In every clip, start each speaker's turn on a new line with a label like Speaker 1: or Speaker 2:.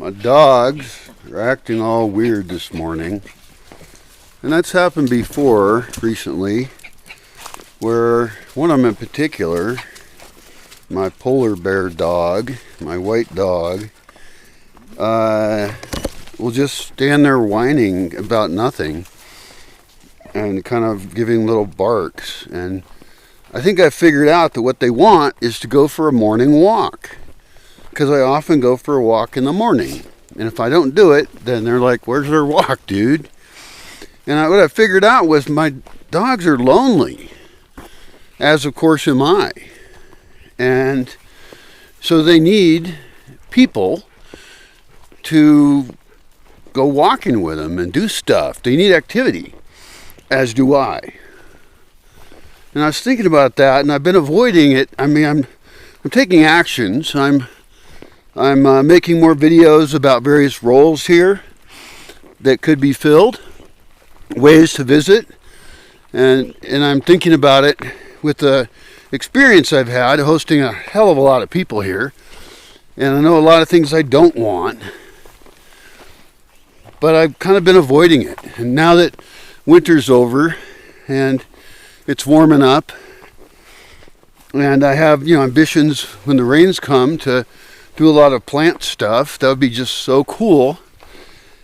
Speaker 1: My dogs are acting all weird this morning. And that's happened before recently, where one of them in particular, my polar bear dog, my white dog, will just stand there whining about nothing and kind of giving little barks. And I think I figured out that what they want is to go for a morning walk, because I often go for a walk in the morning. And if I don't do it, then they're like, "Where's our walk, dude?" And what I figured out was my dogs are lonely, as of course am I. And so they need people to go walking with them and do stuff. They need activity, as do I. And I was thinking about that, and I've been avoiding it. I mean, I'm taking actions. I'm making more videos about various roles here that could be filled, ways to visit, and I'm thinking about it with the experience I've had hosting a hell of a lot of people here, and I know a lot of things I don't want, but I've kind of been avoiding it. And now that winter's over and it's warming up, and I have ambitions when the rains come to do a lot of plant stuff. That would be just so cool.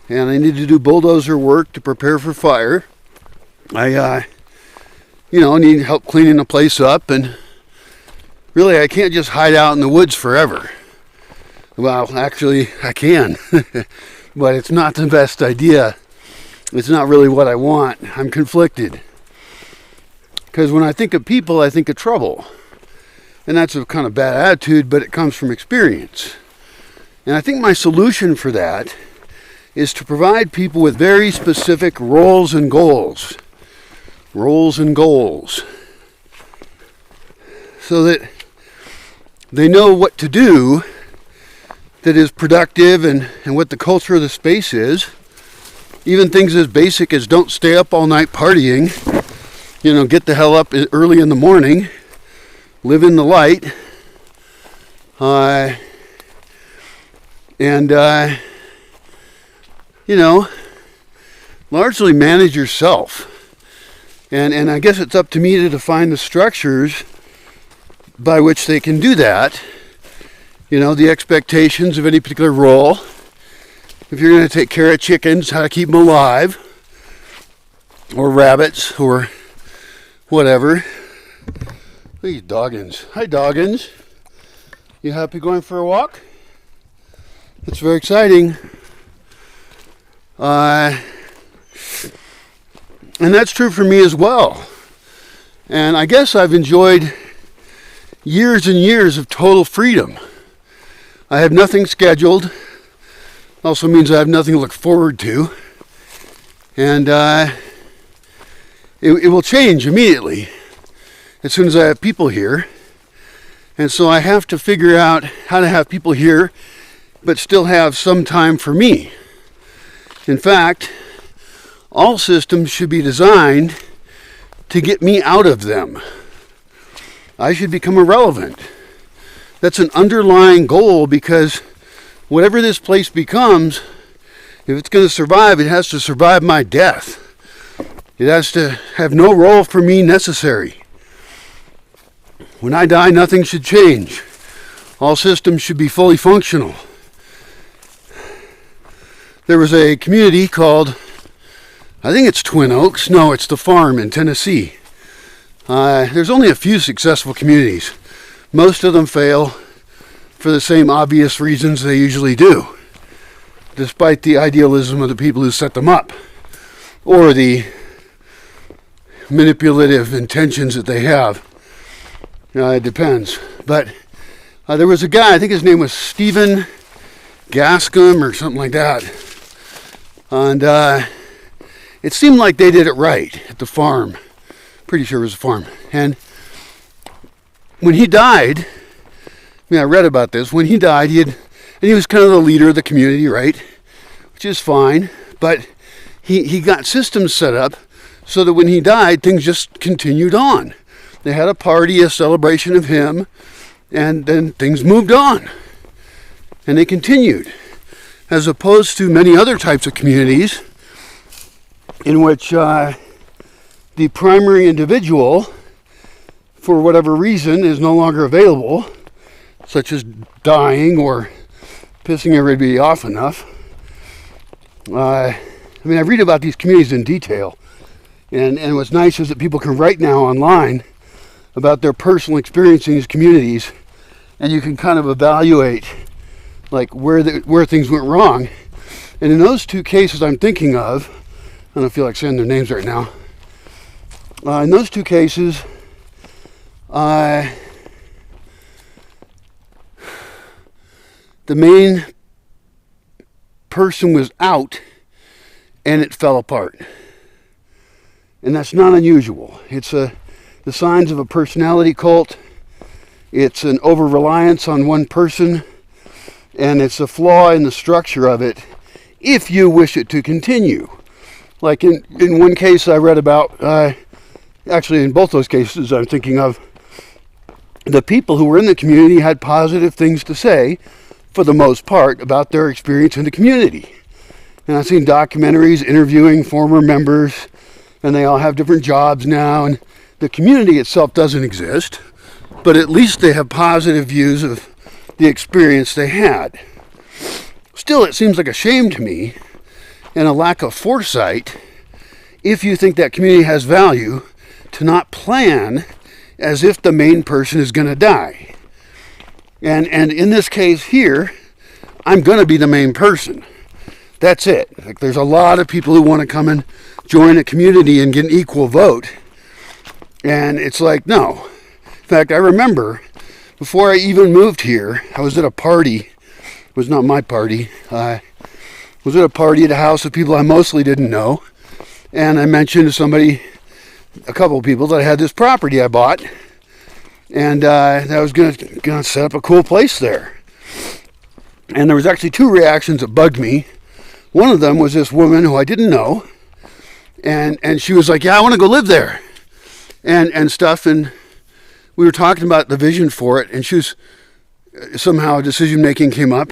Speaker 1: And I need to do bulldozer work to prepare for fire. I need help cleaning the place up, and really I can't just hide out in the woods forever. Well, actually I can, but it's not the best idea. It's not really what I want. I'm conflicted, because when I think of people, I think of trouble. And that's a kind of bad attitude, but it comes from experience. And I think my solution for that is to provide people with very specific roles and goals. Roles and goals. So that they know what to do that is productive and what the culture of the space is. Even things as basic as don't stay up all night partying. Get the hell up early in the morning. Live in the light, largely manage yourself. And I guess it's up to me to define the structures by which they can do that. The expectations of any particular role. If you're going to take care of chickens, how to keep them alive, or rabbits, or whatever. Look at Doggins. Hi, Doggins. You happy going for a walk? It's very exciting. And that's true for me as well. And I guess I've enjoyed years and years of total freedom. I have nothing scheduled. Also means I have nothing to look forward to. And it will change immediately as soon as I have people here. And so I have to figure out how to have people here, but still have some time for me. In fact, all systems should be designed to get me out of them. I should become irrelevant. That's an underlying goal, because whatever this place becomes, if it's going to survive, it has to survive my death. It has to have no role for me necessary. When I die, nothing should change. All systems should be fully functional. There was a community called, I think it's Twin Oaks. No, it's the farm in Tennessee. There's only a few successful communities. Most of them fail for the same obvious reasons they usually do, despite the idealism of the people who set them up, or the manipulative intentions that they have. It depends. But there was a guy, I think his name was Stephen Gascom or something like that. And it seemed like they did it right at the farm. Pretty sure it was a farm. And when he died, I read about this. When he died, he was kind of the leader of the community, right? Which is fine. But he got systems set up so that when he died, things just continued on. They had a party, a celebration of him, and then things moved on. And they continued. as opposed to many other types of communities in which the primary individual, for whatever reason, is no longer available, such as dying or pissing everybody off enough. I read about these communities in detail, and what's nice is that people can write now online about their personal experience in these communities, and you can kind of evaluate like where things went wrong. And in those two cases I'm thinking of, I don't feel like saying their names right now. In those two cases, the main person was out and it fell apart. And that's not unusual. It's the signs of a personality cult. It's an over-reliance on one person, and it's a flaw in the structure of it if you wish it to continue. Like in one case I read about, actually in both those cases I'm thinking of, the people who were in the community had positive things to say, for the most part, about their experience in the community. And I've seen documentaries interviewing former members, and they all have different jobs now, and the community itself doesn't exist, but at least they have positive views of the experience they had. Still, it seems like a shame to me, and a lack of foresight, if you think that community has value, to not plan as if the main person is going to die. And in this case here, I'm going to be the main person. That's it. Like, there's a lot of people who want to come and join a community and get an equal vote. And it's like, no. In fact, I remember before I even moved here, I was at a party. It was not my party. I was at a party at a house of people I mostly didn't know. And I mentioned to somebody, a couple of people, that I had this property I bought. And that I was going to set up a cool place there. And there was actually two reactions that bugged me. One of them was this woman who I didn't know. And she was like, yeah, I want to go live there. And stuff. And we were talking about the vision for it. And she was, somehow decision making came up.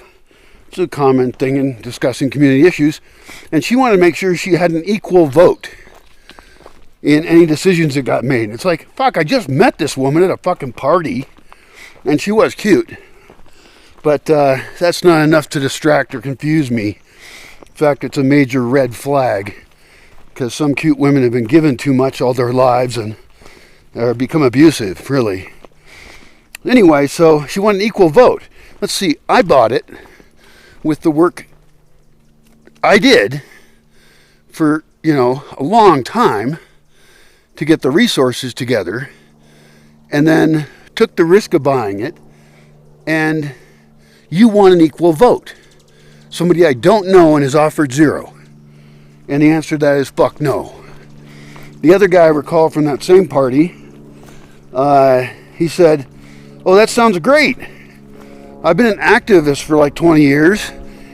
Speaker 1: It's a common thing in discussing community issues. And she wanted to make sure she had an equal vote in any decisions that got made. It's like, fuck, I just met this woman at a fucking party, and she was cute. But that's not enough to distract or confuse me. In fact, it's a major red flag, because some cute women have been given too much all their lives and become abusive, really. Anyway, so she wanted an equal vote. Let's see, I bought it with the work I did for, a long time to get the resources together, and then took the risk of buying it, and you want an equal vote. Somebody I don't know and is offered zero. And the answer to that is fuck no. The other guy I recall from that same party, he said, oh, that sounds great. I've been an activist for like 20 years,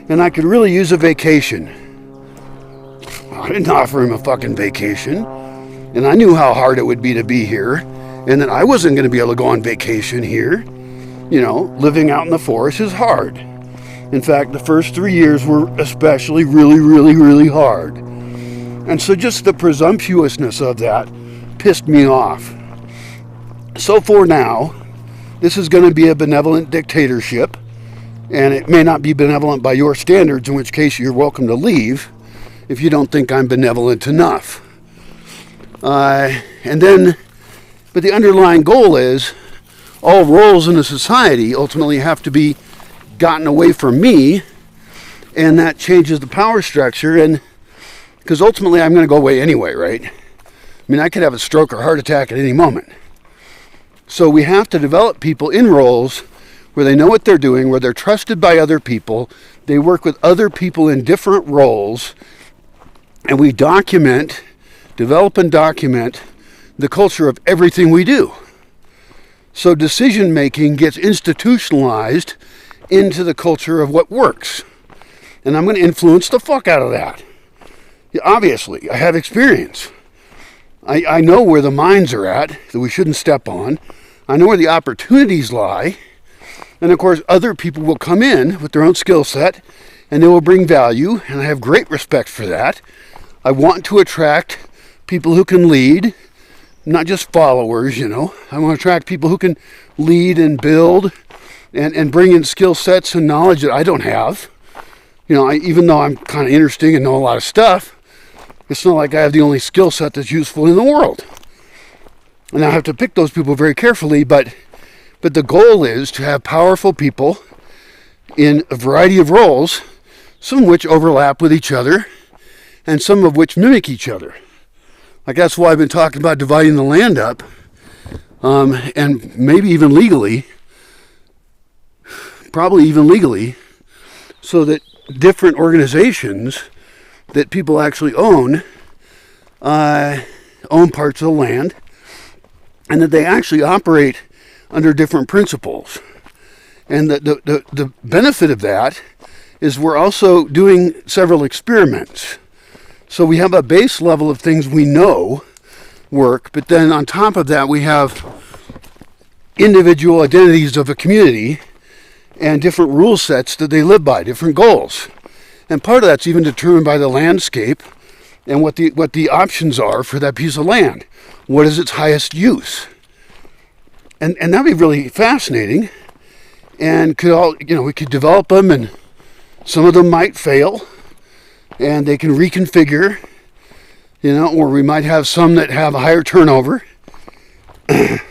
Speaker 1: and I could really use a vacation. I didn't offer him a fucking vacation. And I knew how hard it would be to be here, and that I wasn't going to be able to go on vacation here. Living out in the forest is hard. In fact, the first 3 years were especially really, really, really hard. And so just the presumptuousness of that pissed me off. So for now, this is going to be a benevolent dictatorship, and it may not be benevolent by your standards, in which case you're welcome to leave if you don't think I'm benevolent enough. But the underlying goal is all roles in a society ultimately have to be gotten away from me, and that changes the power structure, and because ultimately I'm going to go away anyway, right? I could have a stroke or heart attack at any moment. So we have to develop people in roles where they know what they're doing, where they're trusted by other people, they work with other people in different roles, and we develop and document the culture of everything we do. So decision making gets institutionalized into the culture of what works. And I'm going to influence the fuck out of that. Obviously, I have experience. I know where the mines are at that we shouldn't step on. I know where the opportunities lie. And of course, other people will come in with their own skill set and they will bring value, and I have great respect for that. I want to attract people who can lead, not just followers, I want to attract people who can lead and build and bring in skill sets and knowledge that I don't have. Even though I'm kind of interesting and know a lot of stuff, it's not like I have the only skill set that's useful in the world. And I have to pick those people very carefully, but the goal is to have powerful people in a variety of roles, some of which overlap with each other, and some of which mimic each other. Like that's why I've been talking about dividing the land up, and maybe even legally, probably even legally, so that different organizations that people actually own parts of the land, and that they actually operate under different principles. And the benefit of that is we're also doing several experiments. So we have a base level of things we know work, but then on top of that we have individual identities of a community and different rule sets that they live by, different goals. And part of that's even determined by the landscape and what the options are for that piece of land. What is its highest use? And that'd be really fascinating. And we could develop them, and some of them might fail, and they can reconfigure, or we might have some that have a higher turnover.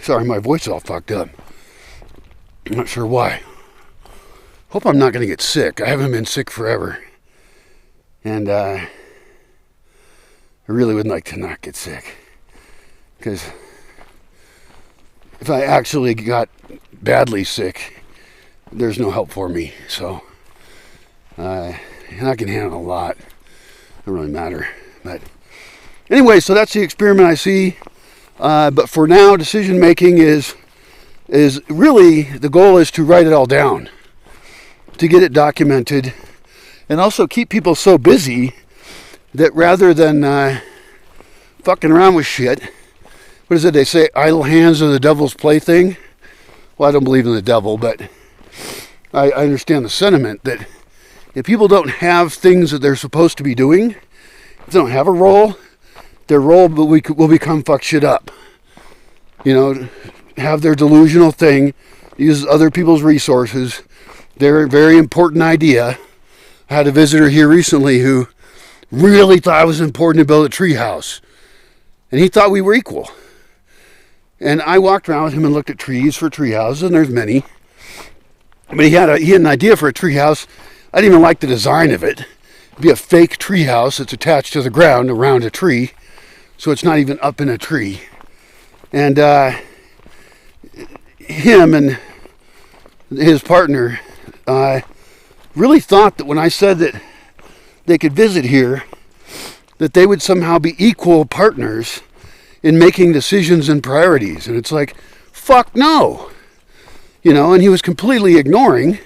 Speaker 1: Sorry, my voice is all fucked up. I'm not sure why. Hope I'm not going to get sick. I haven't been sick forever. And I really would like to not get sick. Because if I actually got badly sick, there's no help for me. So, and I can handle a lot. Doesn't really matter. But anyway, so that's the experiment I see. But for now, decision making is really, the goal is to write it all down, to get it documented, and also keep people so busy that rather than fucking around with shit, what is it they say, idle hands are the devil's plaything? Well, I don't believe in the devil, but I understand the sentiment that if people don't have things that they're supposed to be doing, if they don't have a role, their role will become fuck shit up. Have their delusional thing, use other people's resources, their very important idea. I had a visitor here recently who really thought it was important to build a tree house. And he thought we were equal. And I walked around with him and looked at trees for tree houses, and there's many. But he had an idea for a tree house. I didn't even like the design of it. It'd be a fake tree house that's attached to the ground around a tree, so it's not even up in a tree. And him and his partner really thought that when I said that they could visit here, that they would somehow be equal partners in making decisions and priorities. And it's like, fuck no. And he was completely ignoring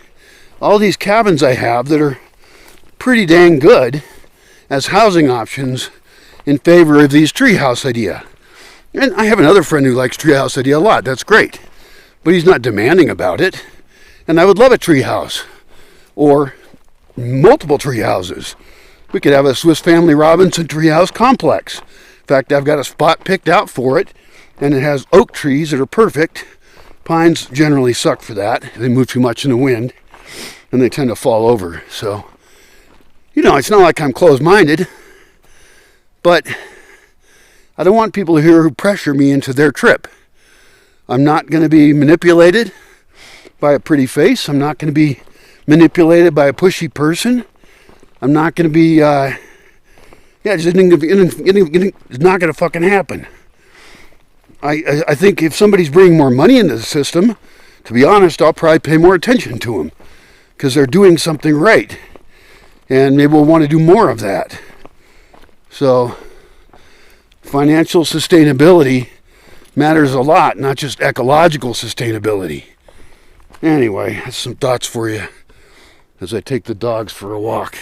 Speaker 1: all these cabins I have that are pretty dang good as housing options in favor of these treehouse idea. And I have another friend who likes treehouse idea a lot. That's great. But he's not demanding about it. And I would love a treehouse. Or multiple tree houses. We could have a Swiss Family Robinson treehouse complex. In fact, I've got a spot picked out for it, and it has oak trees that are perfect. Pines generally suck for that. They move too much in the wind, and they tend to fall over. So, it's not like I'm closed-minded, but I don't want people here who pressure me into their trip. I'm not going to be manipulated by a pretty face. I'm not going to be manipulated by a pushy person. I'm not going to be, it's not going to fucking happen. I think if somebody's bringing more money into the system, to be honest, I'll probably pay more attention to them because they're doing something right. And maybe we'll want to do more of that. So, financial sustainability matters a lot, not just ecological sustainability. Anyway, that's some thoughts for you as I take the dogs for a walk.